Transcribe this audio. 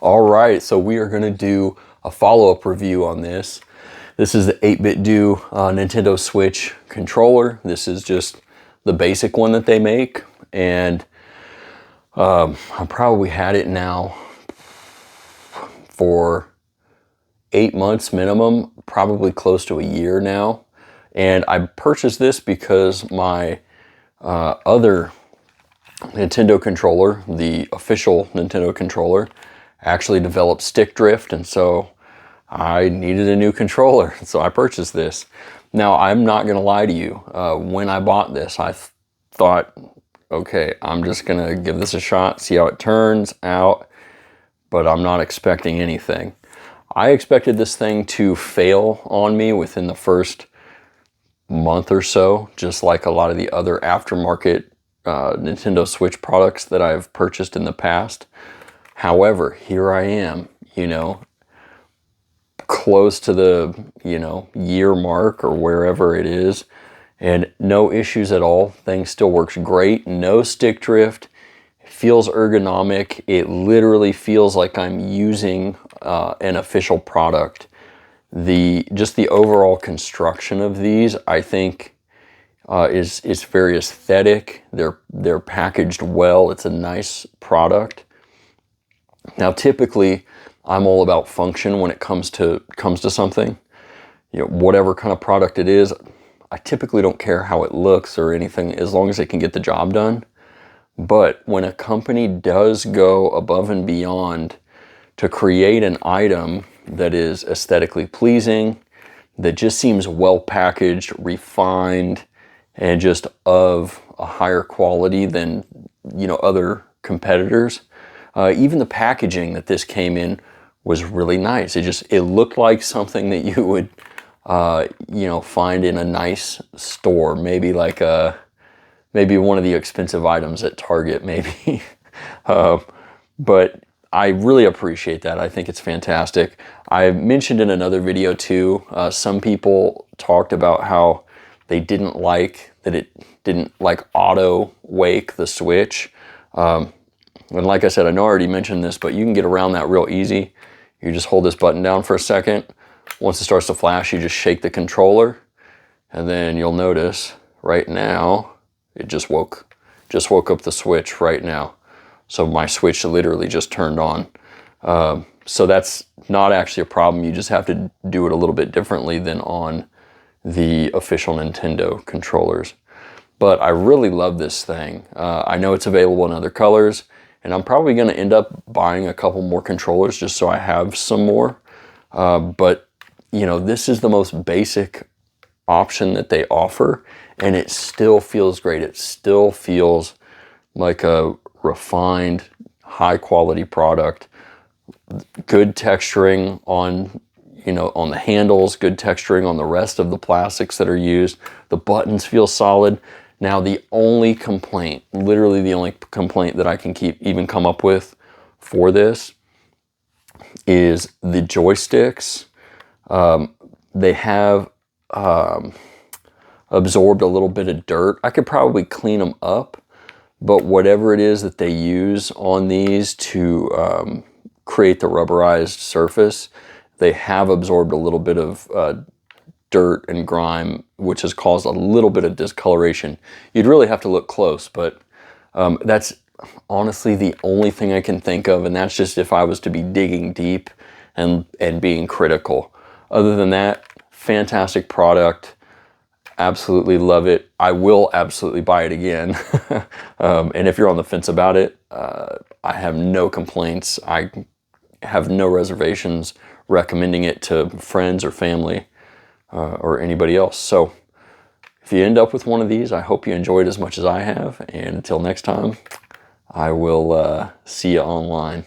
All right, so we are going to do a follow-up review on this. This is the 8BitDo Nintendo Switch controller. This is just the basic one that they make, and I probably had it now for 8 months minimum, probably close to a year now. And I purchased this because my other Nintendo controller, the official Nintendo controller, actually developed stick drift, and so I needed a new controller, so I purchased this. Now, I'm not gonna lie to you, when I bought this, I thought, okay, I'm just gonna give this a shot, see how it turns out, but I'm not expecting anything. I expected this thing to fail on me within the first month or so, just like a lot of the other aftermarket Nintendo Switch products that I've purchased in the past. However, here I am, close to the, year mark or wherever it is, and no issues at all. Thing still works great, no stick drift, it feels ergonomic. It literally feels like I'm using an official product. Just the overall construction of these, I think, is very aesthetic. They're packaged well. It's a nice product. Now, typically, I'm all about function when it comes to something. Whatever kind of product it is, I typically don't care how it looks or anything, as long as it can get the job done. But when a company does go above and beyond to create an item that is aesthetically pleasing, that just seems well packaged, refined, and just of a higher quality than other competitors. Even the packaging that this came in was really nice. It looked like something that you would find in a nice store, maybe like maybe one of the expensive items at Target, maybe. But I really appreciate that. I think it's fantastic. I mentioned in another video too, some people talked about how they didn't like that it didn't auto wake the Switch. And like I said, I know I already mentioned this, but you can get around that real easy. You just hold this button down for a second. Once it starts to flash, you just shake the controller, and then you'll notice right now, it just woke up the Switch right now. So my Switch literally just turned on. So that's not actually a problem. You just have to do it a little bit differently than on the official Nintendo controllers. But I really love this thing. I know it's available in other colors, and I'm probably going to end up buying a couple more controllers just so I have some more. But, this is the most basic option that they offer, and it still feels great. It still feels like a refined, high-quality product. Good texturing on the handles, good texturing on the rest of the plastics that are used. The buttons feel solid. Now, the only complaint, literally the only complaint that I can even come up with for this is the joysticks. They have absorbed a little bit of dirt. I could probably clean them up, but whatever it is that they use on these to create the rubberized surface, they have absorbed a little bit of dirt and grime, which has caused a little bit of discoloration. You'd really have to look close, but that's honestly the only thing I can think of, and that's just if I was to be digging deep and being critical. Other than that, fantastic product. Absolutely love it. I will absolutely buy it again. And if you're on the fence about it, I have no complaints. I have no reservations recommending it to friends or family or anybody else. So if you end up with one of these, I hope you enjoyed as much as I have. And until next time, I will see you online.